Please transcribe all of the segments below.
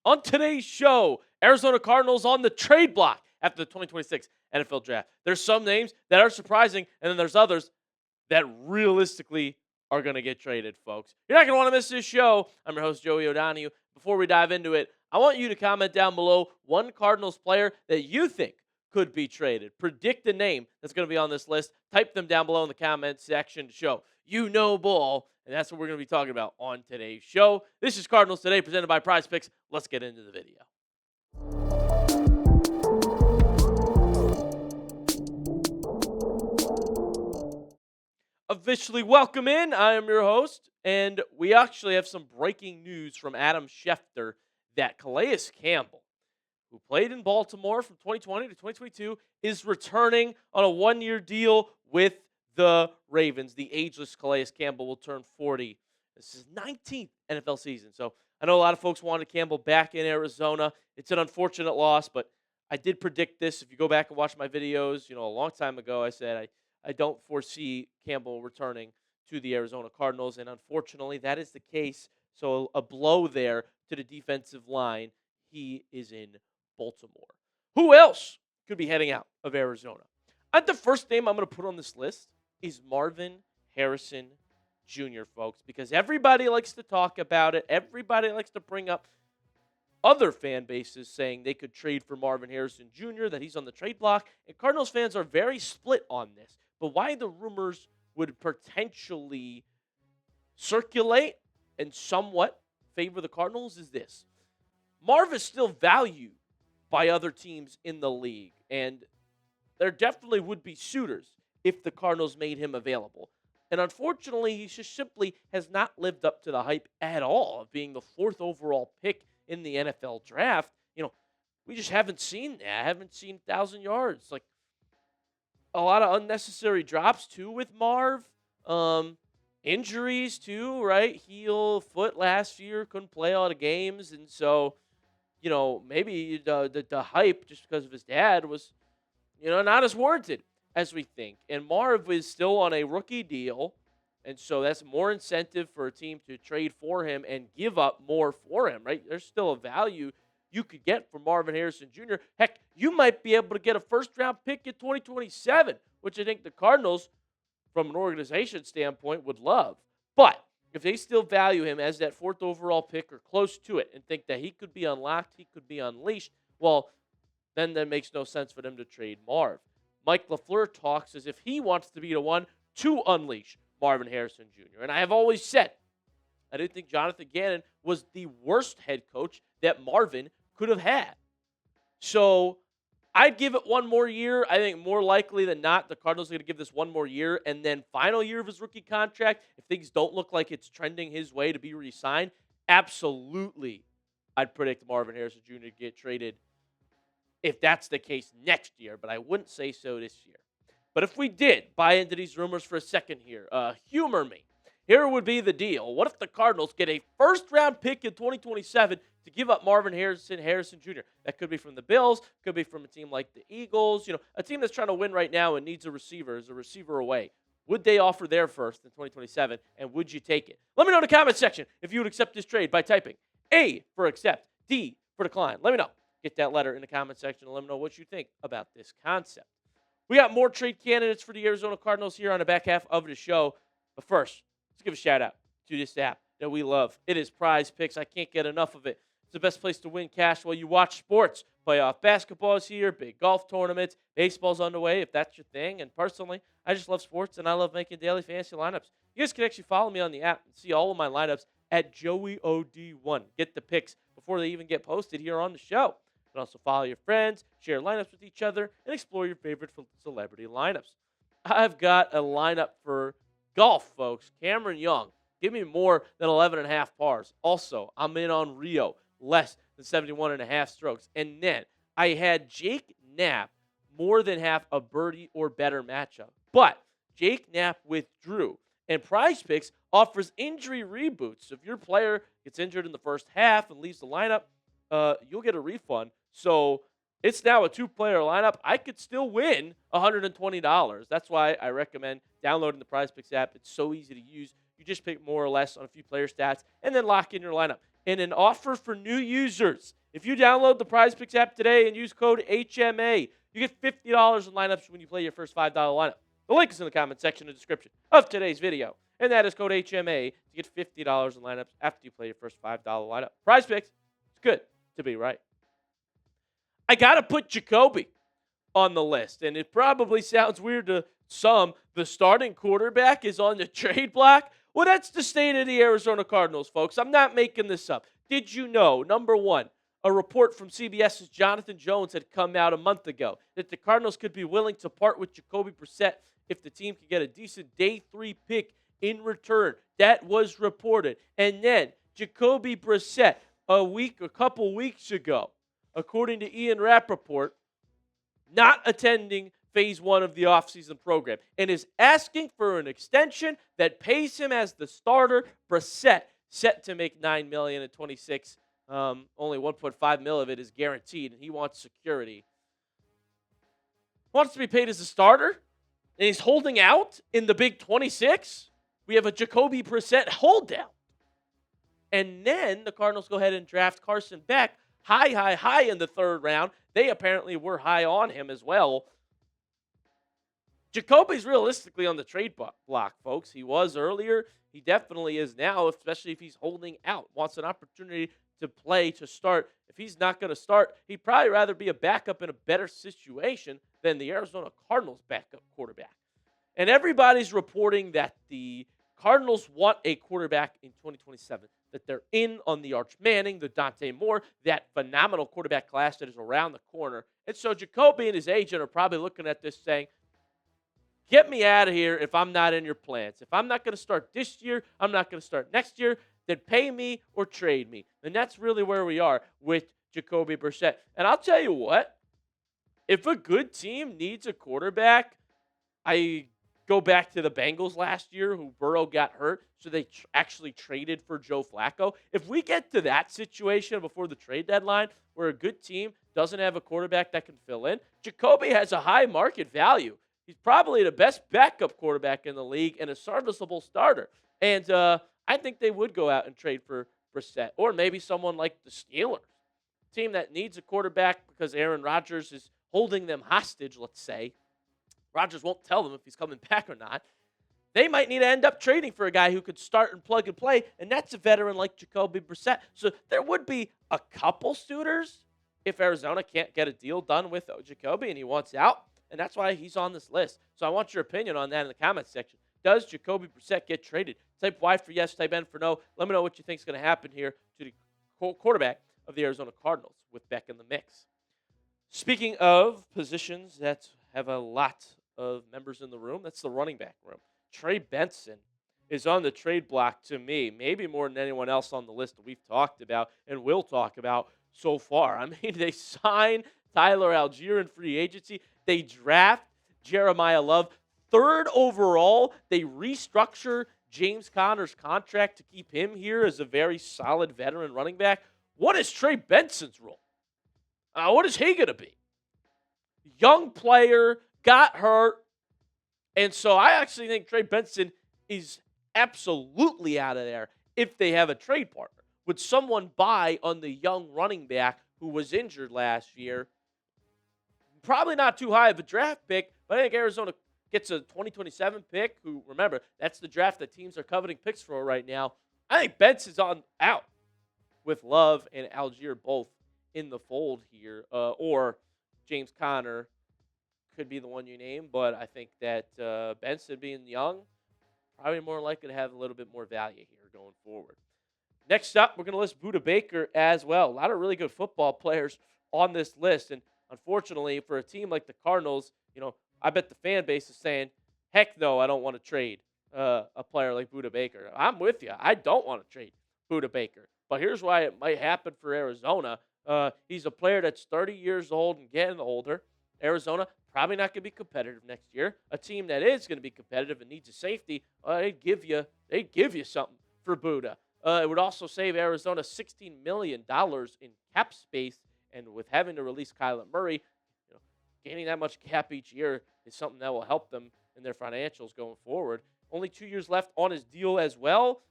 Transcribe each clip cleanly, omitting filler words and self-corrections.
On today's show, Arizona Cardinals on the trade block after the 2026 NFL Draft. There's some names that are surprising, and then there's others that realistically are going to get traded, folks. You're not going to want to miss this show. I'm your host, Joey O'Donohue. Before we dive into it, I want you to comment down below one Cardinals player that you think could be traded. Predict the name that's going to be on this list. Type them down below in the comment section to show you know ball. And that's what we're going to be talking about on today's show. This is Cardinals Today, presented by Prize Picks. Let's get into the video. Officially welcome in. I am your host, and we actually have some breaking news from Adam Schefter that Calais Campbell, who played in Baltimore from 2020 to 2022, is returning on a one-year deal with the Ravens. The ageless Calais Campbell will turn 40. This is his 19th NFL season. So I know a lot of folks wanted Campbell back in Arizona. It's an unfortunate loss, but I did predict this. If you go back and watch my videos, a long time ago, I said I don't foresee Campbell returning to the Arizona Cardinals, and unfortunately, that is the case. So a blow there to the defensive line. He is in Baltimore. Who else could be heading out of Arizona? The first name I'm going to put on this list is Marvin Harrison Jr., folks, because everybody likes to talk about it. Everybody likes to bring up other fan bases saying they could trade for Marvin Harrison Jr., that he's on the trade block, and Cardinals fans are very split on this. But why the rumors would potentially circulate and somewhat favor the Cardinals is this. Marv is still valued by other teams in the league, and there definitely would be suitors if the Cardinals made him available. And unfortunately, he just simply has not lived up to the hype at all of being the 4th overall pick in the NFL draft. We just haven't seen that. I haven't seen 1,000 yards. Like, a lot of unnecessary drops, too, with Marv. Injuries, too, right? Heel, foot last year, couldn't play all the games. And so, maybe the hype, just because of his dad, was, not as warranted as we think. And Marv is still on a rookie deal, and so that's more incentive for a team to trade for him and give up more for him, right? There's still a value you could get from Marvin Harrison Jr. Heck, you might be able to get a first-round pick in 2027, which I think the Cardinals, from an organization standpoint, would love. But if they still value him as that 4th overall pick or close to it and think that he could be unlocked, he could be unleashed, well, then that makes no sense for them to trade Marv. Mike LaFleur talks as if he wants to be the one to unleash Marvin Harrison Jr. And I have always said, I didn't think Jonathan Gannon was the worst head coach that Marvin could have had. So I'd give it one more year. I think more likely than not, the Cardinals are going to give this one more year, and then final year of his rookie contract, if things don't look like it's trending his way to be re-signed, absolutely I'd predict Marvin Harrison Jr. to get traded if that's the case next year, but I wouldn't say so this year. But if we did buy into these rumors for a second here, humor me. Here would be the deal. What if the Cardinals get a first-round pick in 2027 to give up Marvin Harrison Jr.? That could be from the Bills, could be from a team like the Eagles. A team that's trying to win right now and needs a receiver, is a receiver away. Would they offer their first in 2027, and would you take it? Let me know in the comment section if you would accept this trade by typing A for accept, D for decline. Let me know. Get that letter in the comment section and let me know what you think about this concept. We got more trade candidates for the Arizona Cardinals here on the back half of the show. But first, let's give a shout-out to this app that we love. It is Prize Picks. I can't get enough of it. It's the best place to win cash while you watch sports. Playoff basketball is here, big golf tournaments, baseball's underway if that's your thing. And personally, I just love sports, and I love making daily fantasy lineups. You guys can actually follow me on the app and see all of my lineups at JoeyOD1. Get the picks before they even get posted here on the show. You can also follow your friends, share lineups with each other, and explore your favorite celebrity lineups. I've got a lineup for golf, folks. Cameron Young, give me more than 11.5 pars. Also, I'm in on Rio, less than 71.5 strokes. And then I had Jake Knapp, more than half a birdie or better matchup. But Jake Knapp withdrew. And Prize Picks offers injury reboots. So if your player gets injured in the first half and leaves the lineup, you'll get a refund. So it's now a 2-player lineup. I could still win $120. That's why I recommend downloading the Prize Picks app. It's so easy to use. You just pick more or less on a few player stats and then lock in your lineup. and an offer for new users. If you download the Prize Picks app today and use code HMA, you get $50 in lineups when you play your first $5 lineup. The link is in the comment section and description of today's video. And that is code HMA to get $50 in lineups after you play your first $5 lineup. Prize Picks, it's good to be right. I got to put Jacoby on the list, and it probably sounds weird to some. The starting quarterback is on the trade block. Well, that's the state of the Arizona Cardinals, folks. I'm not making this up. Did you know, number one, a report from CBS's Jonathan Jones had come out a month ago that the Cardinals could be willing to part with Jacoby Brissett if the team could get a decent day 3 pick in return. That was reported. And then Jacoby Brissett, a couple weeks ago, according to Ian Rappaport, not attending phase 1 of the offseason program and is asking for an extension that pays him as the starter. Brissett set to make $9 million at 26. Only $1.5 million of it is guaranteed, and he wants security. Wants to be paid as a starter, and he's holding out in the big 26. We have a Jacoby Brissett holdout. And then the Cardinals go ahead and draft Carson Beck high in the 3rd round. They apparently were high on him as well. Jacoby's realistically on the trade block, folks. He was earlier. He definitely is now, especially if he's holding out. Wants an opportunity to play, to start. If he's not going to start, he'd probably rather be a backup in a better situation than the Arizona Cardinals backup quarterback. And everybody's reporting that the Cardinals want a quarterback in 2027, that they're in on the Arch Manning, the Dante Moore, that phenomenal quarterback class that is around the corner. And so Jacoby and his agent are probably looking at this saying, get me out of here if I'm not in your plans. If I'm not going to start this year, I'm not going to start next year, then pay me or trade me. And that's really where we are with Jacoby Brissett. And I'll tell you what, if a good team needs a quarterback, I go back to the Bengals last year who Burrow got hurt, so they actually traded for Joe Flacco. If we get to that situation before the trade deadline where a good team doesn't have a quarterback that can fill in, Jacoby has a high market value. He's probably the best backup quarterback in the league and a serviceable starter. And I think they would go out and trade for Brissett, or maybe someone like the Steelers, a team that needs a quarterback because Aaron Rodgers is holding them hostage, let's say. Rodgers won't tell them if he's coming back or not. They might need to end up trading for a guy who could start and plug and play, and that's a veteran like Jacoby Brissett. So there would be a couple suitors if Arizona can't get a deal done with Jacoby and he wants out, and that's why he's on this list. So I want your opinion on that in the comments section. Does Jacoby Brissett get traded? Type Y for yes, type N for no. Let me know what you think is going to happen here to the quarterback of the Arizona Cardinals with Beck in the mix. Speaking of positions that have a lot of members in the room, that's the running back room. Trey Benson is on the trade block to me, maybe more than anyone else on the list that we've talked about and will talk about so far. I mean, they sign Tyler Algier in free agency. They draft Jeremiah Love 3rd overall. They restructure James Conner's contract to keep him here as a very solid veteran running back. What is Trey Benson's role? What is he going to be? Young player, got hurt. And so I actually think Trey Benson is absolutely out of there if they have a trade partner. Would someone buy on the young running back who was injured last year? Probably not too high of a draft pick, but I think Arizona gets a 2027 pick, who, remember, that's the draft that teams are coveting picks for right now. I think Benson's on out with Love and Algier both in the fold here, or James Conner could be the one you name, but I think that Benson being young, probably more likely to have a little bit more value here going forward. Next up, we're going to list Budda Baker as well. A lot of really good football players on this list, and unfortunately for a team like the Cardinals, I bet the fan base is saying, heck no, I don't want to trade a player like Budda Baker. I'm with you. I don't want to trade Budda Baker, but here's why it might happen for Arizona. He's a player that's 30 years old and getting older. Arizona probably not going to be competitive next year. A team that is going to be competitive and needs a safety, they'd give you something for Budda. It would also save Arizona $16 million in cap space, and with having to release Kyler Murray, gaining that much cap each year is something that will help them in their financials going forward. Only 2 years left on his deal as well.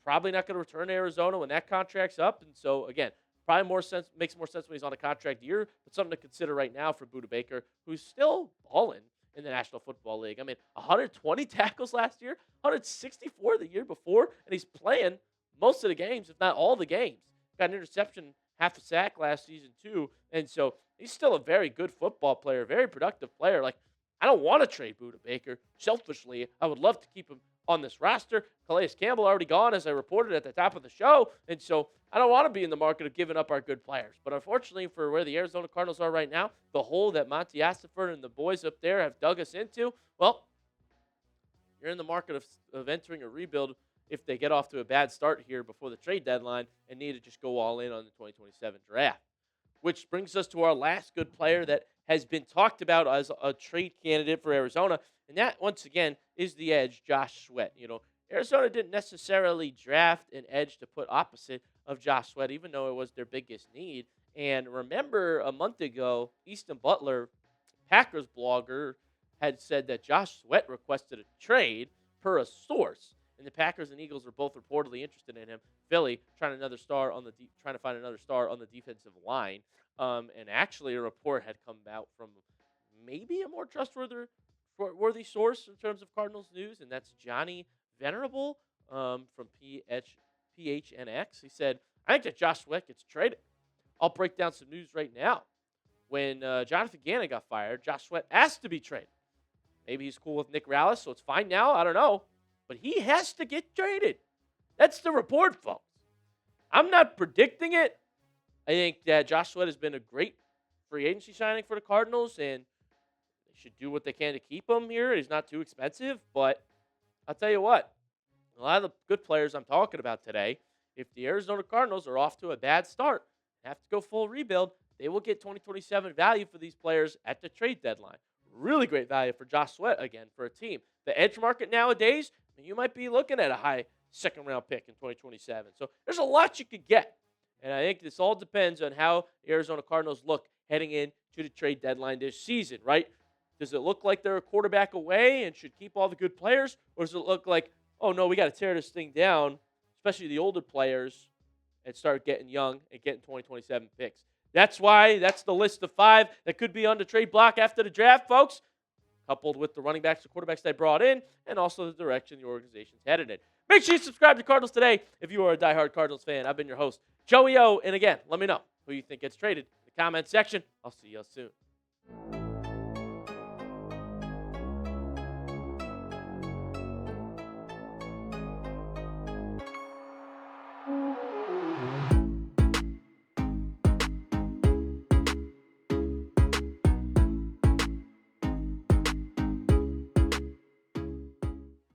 probably not going to return to Arizona when that contract's up. And so, again, probably makes more sense when he's on a contract year, but something to consider right now for Budda Baker, who's still balling in the National Football League. I mean, 120 tackles last year, 164 the year before, and he's playing most of the games, if not all the games. Got an interception, half a sack last season too, and so he's still a very good football player, very productive player. Like, I don't want to trade Budda Baker. Selfishly, I would love to keep him on this roster. Calais Campbell already gone, as I reported at the top of the show, and so I don't want to be in the market of giving up our good players. But unfortunately, for where the Arizona Cardinals are right now, the hole that Monty Astaford and the boys up there have dug us into, well, you're in the market of entering a rebuild if they get off to a bad start here before the trade deadline and need to just go all in on the 2027 draft. Which brings us to our last good player that has been talked about as a trade candidate for Arizona, and that, once again, is the edge, Josh Sweat. Arizona didn't necessarily draft an edge to put opposite of Josh Sweat, even though it was their biggest need. And remember, a month ago, Easton Butler, Packers blogger, had said that Josh Sweat requested a trade per a source, and the Packers and Eagles are both reportedly interested in him. Philly trying to find another star on the defensive line. And actually, a report had come out from maybe a more trustworthy source in terms of Cardinals news, and that's Johnny Venerable from PHNX. He said, "I think that Josh Sweat gets traded. I'll break down some news right now. When Jonathan Gannon got fired, Josh Sweat asked to be traded. Maybe he's cool with Nick Rallis, so it's fine now. I don't know. But he has to get traded." That's the report, folks. I'm not predicting it. I think that Josh Sweat has been a great free agency signing for the Cardinals, and they should do what they can to keep him here. He's not too expensive, but I'll tell you what, a lot of the good players I'm talking about today, if the Arizona Cardinals are off to a bad start, have to go full rebuild, they will get 2027 value for these players at the trade deadline. Really great value for Josh Sweat, again, for a team. The edge market nowadays, you might be looking at a high second-round pick in 2027. So there's a lot you could get. And I think this all depends on how the Arizona Cardinals look heading into the trade deadline this season, right? Does it look like they're a quarterback away and should keep all the good players? Or does it look like, oh, no, we got to tear this thing down, especially the older players, and start getting young and getting 2027 picks? That's why that's the list of 5 that could be on the trade block after the draft, folks, coupled with the running backs and quarterbacks they brought in, and also the direction the organization's headed in. Make sure you subscribe to Cardinals Today if you are a diehard Cardinals fan. I've been your host, Joey O. And again, let me know who you think gets traded in the comment section. I'll see you soon.